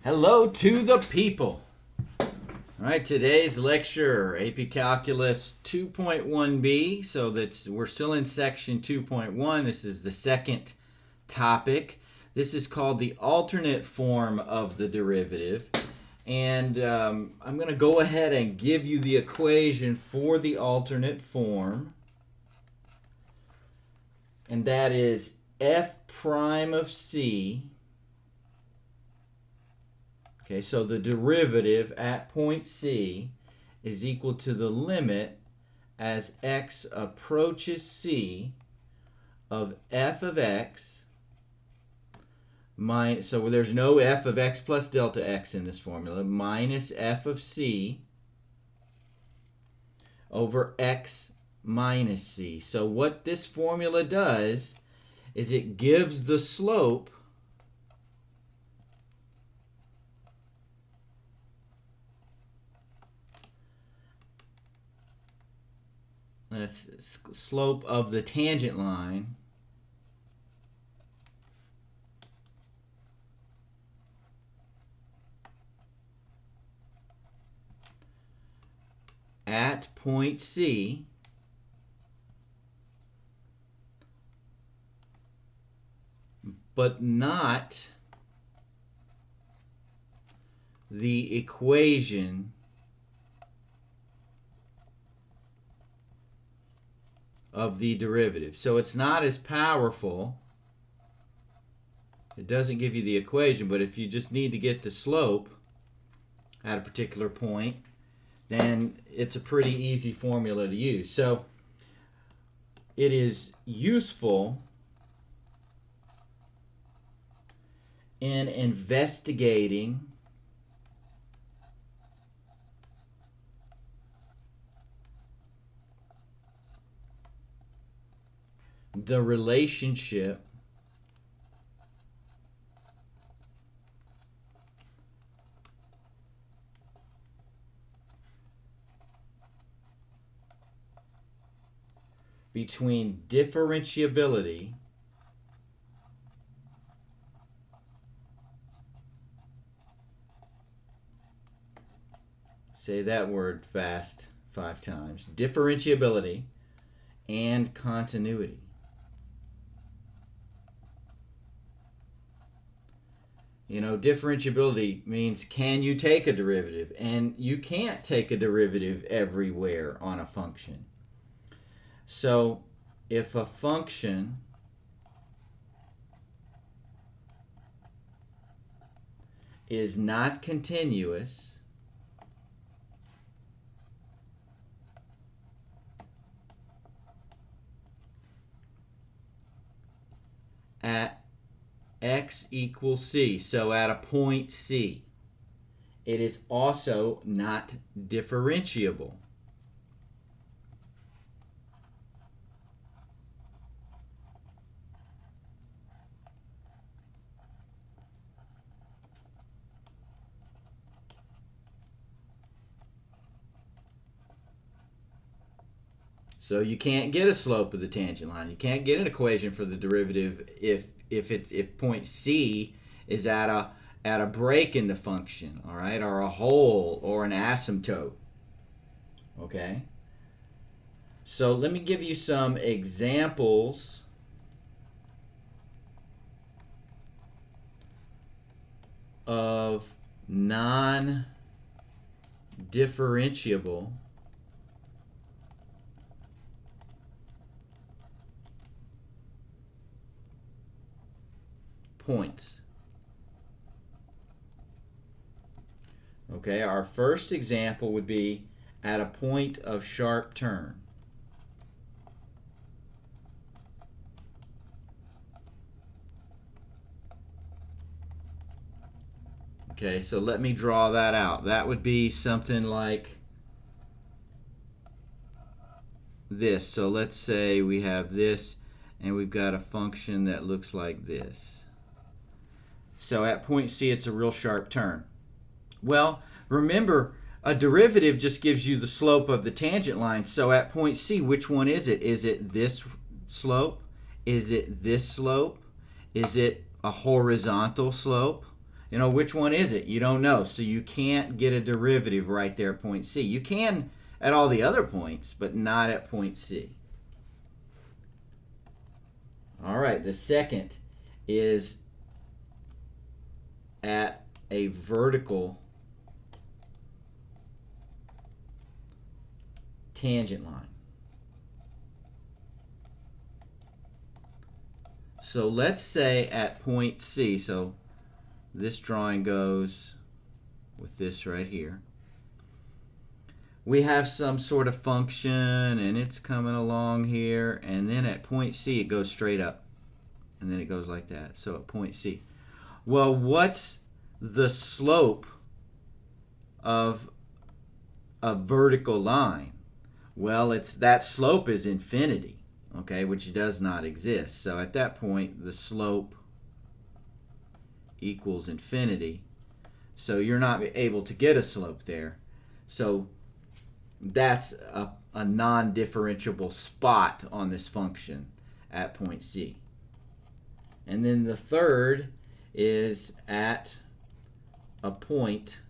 Hello to the people. All right, today's lecture, AP Calculus 2.1b. So we're still in section 2.1. This is the second topic. This is called the alternate form of the derivative. And I'm going to go ahead and give you the equation for the alternate form. And that is f prime of c. Okay, so the derivative at point C is equal to the limit as x approaches c of f of x minus, so there's no f of x plus delta x in this formula, minus f of c over x minus c. So what this formula does is it gives the slope slope of the tangent line at point C but not the equation of the derivative. So it's not as powerful. It doesn't give you the equation, but if you just need to get the slope at a particular point, then it's a pretty easy formula to use. So it is useful in investigating the relationship between differentiability say that word fast 5 times, differentiability and continuity. You know, differentiability means can you take a derivative? And you can't take a derivative everywhere on a function. So if a function is not continuous, at x equals c, so at a point C, it is also not differentiable. So you can't get a slope of the tangent line. You can't get an equation for the derivative if point C is at a break in the function, all right, or a hole or an asymptote. Okay? So let me give you some examples of non-differentiable points. Okay, our first example would be at a point of sharp turn. Okay, so let me draw that out. That would be something like this. So let's say we have this and we've got a function that looks like this. So at point C, it's a real sharp turn. Well, remember, a derivative just gives you the slope of the tangent line. So at point C, which one is it? Is it this slope? Is it this slope? Is it a horizontal slope? You know, which one is it? You don't know. So you can't get a derivative right there at point C. You can at all the other points, but not at point C. All right, the second is at a vertical tangent line. So let's say at point C, so this drawing goes with this right here. We have some sort of function and it's coming along here, and then at point C it goes straight up and then it goes like that. So at point C, well, what's the slope of a vertical line? Well, it's that slope is infinity, okay, which does not exist. So at that point the slope equals infinity, so you're not able to get a slope there. So that's a non-differentiable spot on this function at point C. And then the third is at a point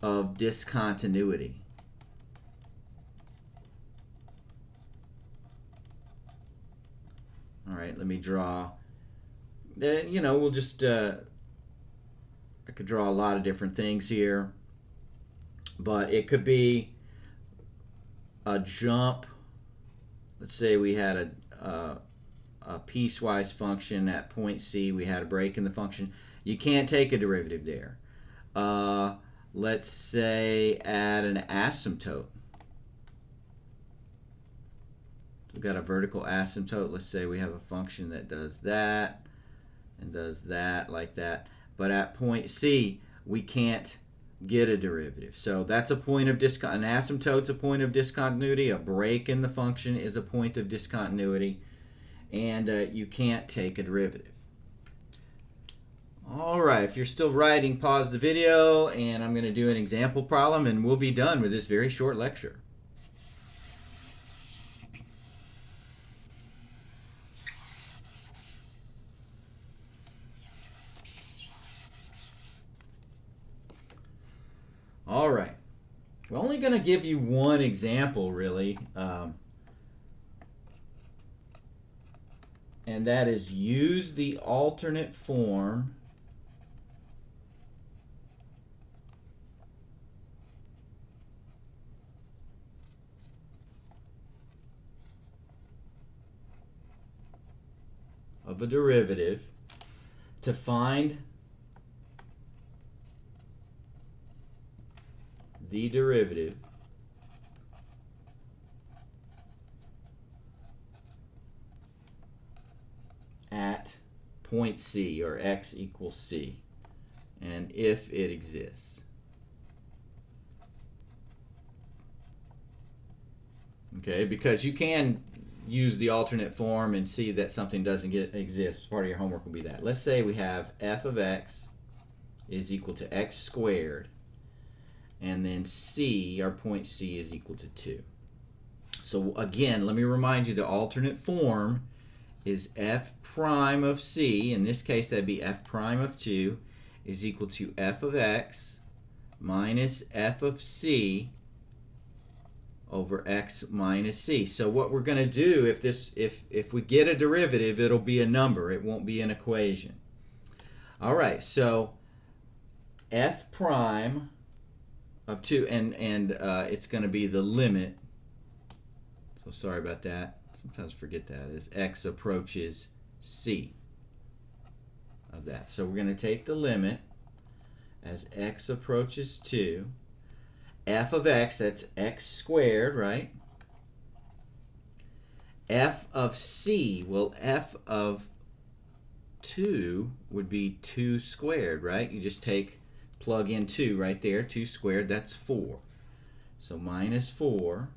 of discontinuity. All right, let me draw. You know, we'll just, I could draw a lot of different things here, but it could be a jump. Let's say we had a piecewise function at point C. We had a break in the function. You can't take a derivative there. Let's say at an asymptote. We've got a vertical asymptote. Let's say we have a function that does that and does that like that. But at point C, we can't get a derivative. So that's a point of an asymptote's a point of discontinuity. A break in the function is a point of discontinuity. And you can't take a derivative. All right, if you're still writing, pause the video, and I'm going to do an example problem, and we'll be done with this very short lecture. All right, we're only going to give you one example, really, and that is use the alternate form of a derivative to find the derivative at point C, or x equals C, and if it exists. Okay, because you can use the alternate form and see that something doesn't exist. Part of your homework will be that. Let's say we have f of x is equal to x squared, and then C, our point C, is equal to 2. So again, let me remind you, the alternate form is f prime of C, in this case that'd be f prime of 2, is equal to f of x minus f of C over x minus C. So what we're going to do, if we get a derivative, it'll be a number. It won't be an equation. All right, so f prime of 2, and it's going to be the limit. So sorry about that. Sometimes I forget that. As x approaches C of that. So we're going to take the limit as x approaches 2. F of x, that's x squared, right? F of C, well, f of 2 would be 2 squared, right? You just plug in 2 right there. 2 squared, that's 4. So minus 4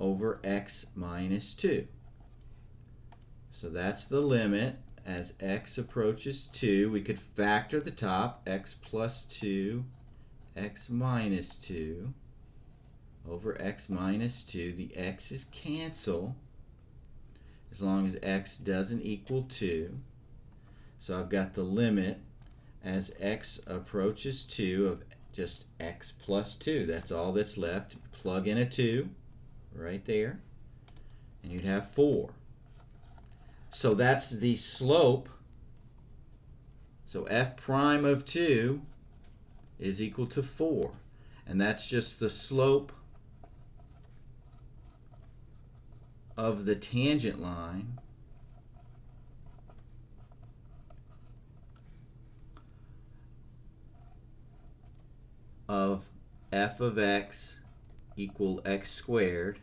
over x minus 2. So that's the limit as x approaches 2. We could factor the top, x plus 2, x minus 2 over x minus 2. The x's cancel as long as x doesn't equal 2. So I've got the limit as x approaches 2 of just x plus 2. That's all that's left. Plug in a 2 right there, and you'd have 4. So that's the slope. So f prime of 2 is equal to 4. And that's just the slope of the tangent line of f of x equal x squared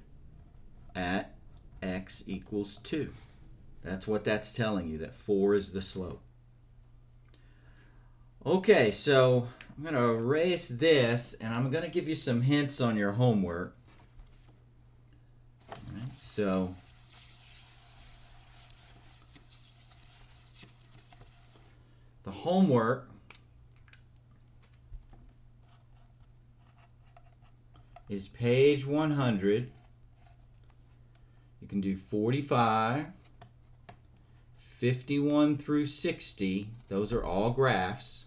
at x equals 2. That's what that's telling you, that 4 is the slope. Okay, so I'm going to erase this, and I'm going to give you some hints on your homework. All right, so the homework is page 100. You can do 45, 51 through 60. Those are all graphs.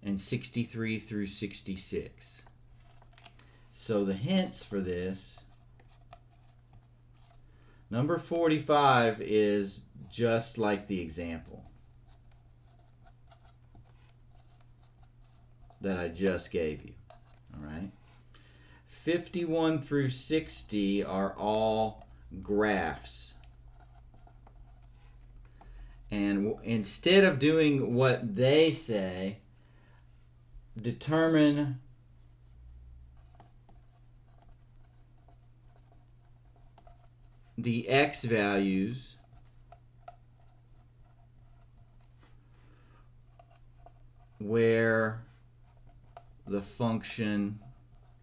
And 63 through 66. So the hints for this, number 45 is just like the example that I just gave you. All right. 51 through 60 are all graphs. And instead of doing what they say, determine the x values where the function,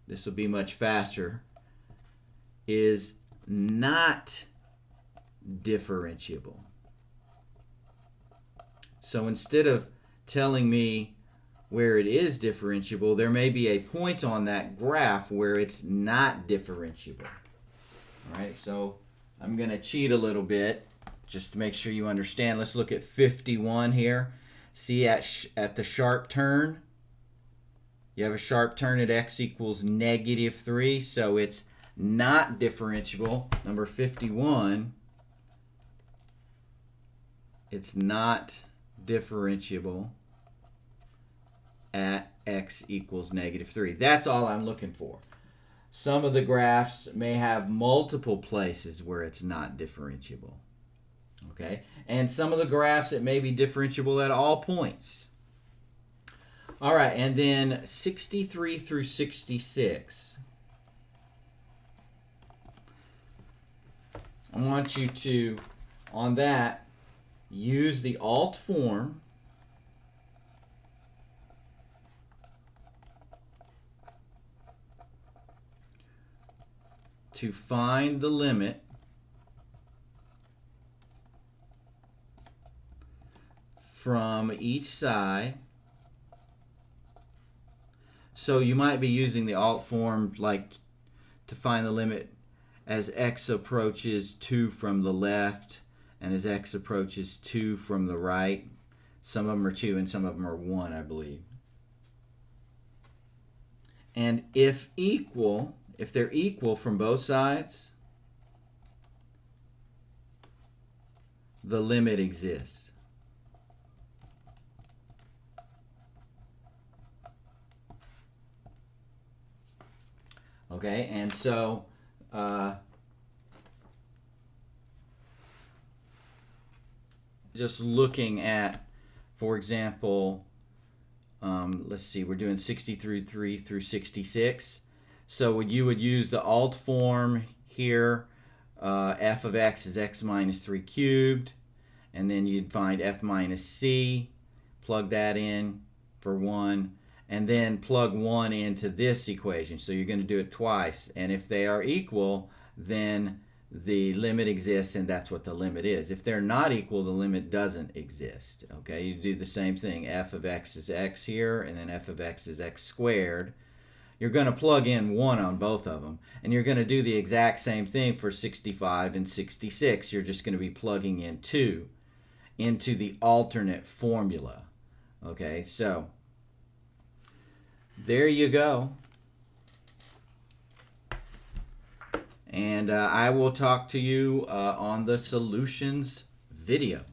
this will be much faster, is not differentiable. So instead of telling me where it is differentiable, there may be a point on that graph where it's not differentiable. All right, so I'm going to cheat a little bit just to make sure you understand. Let's look at 51 here. See at the sharp turn, you have a sharp turn at x equals -3, so it's not differentiable. Number 51, it's not differentiable at x equals -3. That's all I'm looking for. Some of the graphs may have multiple places where it's not differentiable. Okay? And some of the graphs, it may be differentiable at all points. All right, and then 63 through 66. I want you to, on that, use the alt form to find the limit from each side. So you might be using the alt form like to find the limit as x approaches 2 from the left and as x approaches 2 from the right. Some of them are 2 and some of them are 1, I believe. And if they're equal from both sides, the limit exists. Okay, and so just looking at, for example, let's see, we're doing 63 through 66. So you would use the alt form here. F of x is x minus 3 cubed. And then you'd find f minus c. Plug that in for 1. And then plug 1 into this equation. So you're going to do it twice. And if they are equal, then the limit exists, and that's what the limit is. If they're not equal, the limit doesn't exist. Okay, you do the same thing. F of x is x here, and then f of x is x squared. You're going to plug in 1 on both of them. And you're going to do the exact same thing for 65 and 66. You're just going to be plugging in 2. into the alternate formula. Okay, so there you go. And I will talk to you on the solutions video.